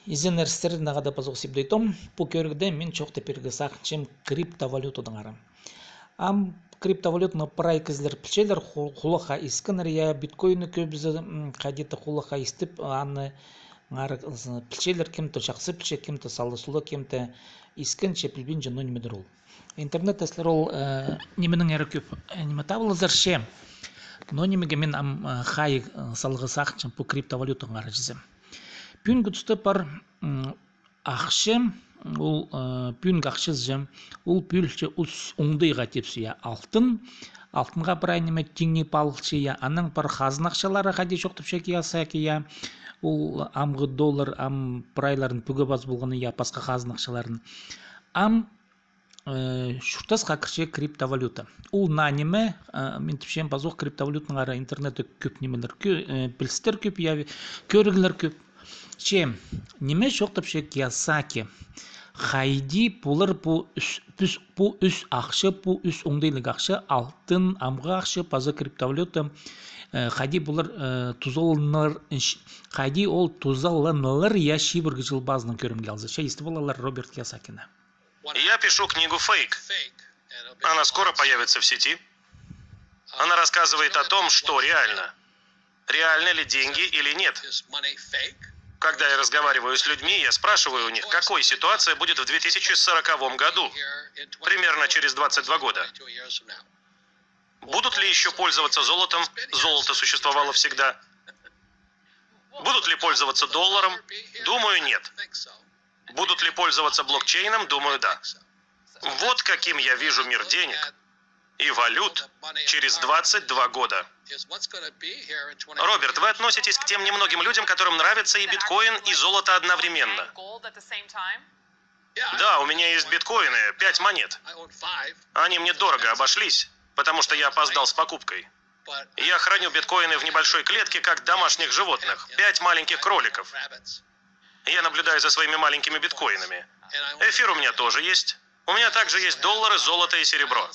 Изенерстер нагада пазок сибдейтом, по көргде мен чок теперге сақчым криптовалютадан арам. Ам криптовалютны прайкызлер пилчелер хулаха искенер я биткоины көбүзө кадеты хулаха истип аны ngар пилчелер кимте шаксы пилче кимте салысулы кимте искенче билбин жано немедер ул. Интернет эслер ул неменең эре көп неме табылыздар ше. Но немеге мен ам хай салгы сакчым по криптовалютага аражызым. Пүнгү түсті пар ақшы, ол пүнг ақшызжым, ол пүлші ұс оңдыйға тепсия алтынға бір айнеме теңне палықшы я, аның пар қазын ақшалары қаде жоқтып шекі яса ки я, ол амғы доллар, ам прайларын пүгі баз болғаны я, басқа қазын ақшаларын. Ам шұртас қақырше криптовалюта. Ол нанеме, мен тіпшен базуқ криптовалютның ара интернеті көп немелер, білістер көп, я, көрігілер көп. Че, неме жоқтып ше киясаки. Хайди пулар по үс ақшы, по үс оңдайлық ақшы, алтын, амға ақшы, паза криптовалюта. Хайди пулар тузалыныр, хайди ол тузалынылыр я шибіргі жыл базының көрім келзі. Ше, есті болалар Роберт Киясакина. Я пишу книгу «Фейк». Она скоро появится в сети. Она рассказывает о том, что реально. Реальны ли деньги или нет. Когда я разговариваю с людьми, я спрашиваю у них, какой ситуация будет в 2040 году, примерно через 22 года. Будут ли еще пользоваться золотом? Золото существовало всегда. Будут ли пользоваться долларом? Думаю, нет. Будут ли пользоваться блокчейном? Думаю, да. Вот каким я вижу мир денег и валют через 22 года. Роберт, вы относитесь к тем немногим людям, которым нравится и биткоин, и золото одновременно? Да, у меня есть биткоины, 5 монет. Они мне дорого обошлись, потому что я опоздал с покупкой. Я храню биткоины в небольшой клетке, как домашних животных. 5 маленьких кроликов. Я наблюдаю за своими маленькими биткоинами. Эфир у меня тоже есть. У меня также есть доллары, золото и серебро.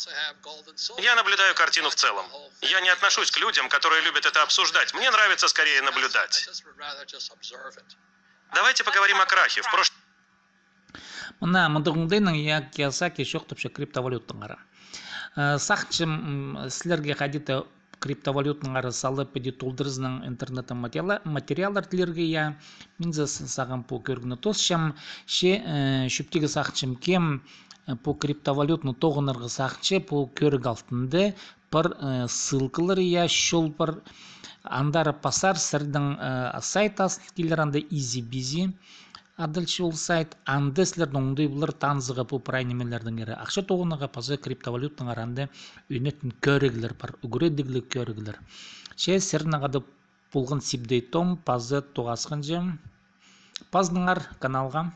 Я наблюдаю картину в целом. Я не отношусь к людям, которые любят это обсуждать. Мне нравится скорее наблюдать. Давайте поговорим о крахе. В прошлом... Мына мындығыңдайның я Киясаки шоқтып ше криптовалютың ара. Сақчым сілерге қадеті криптовалютның ара салы педи толдырызның интернеттің материалдар тілерге я минза сағын по көргіні тосшам ше шүптегі сақчым кем по криптовалютны тоғынырғы сақчы по көрік алтынды пар ссылкалар я шол пар андары пасар сырдың сайт асыл келер анда изи-бизи адылчы ол сайт анды сілердің оңдай бұлар танзыға по прайнемелердің ері ақша тоғыныға пазы криптовалютның аранды өнетін көрігілер пар үгіредіглі көрігілер ше сірнағады болғын сибдей том пазы тоғасқын жем паздыңар каналға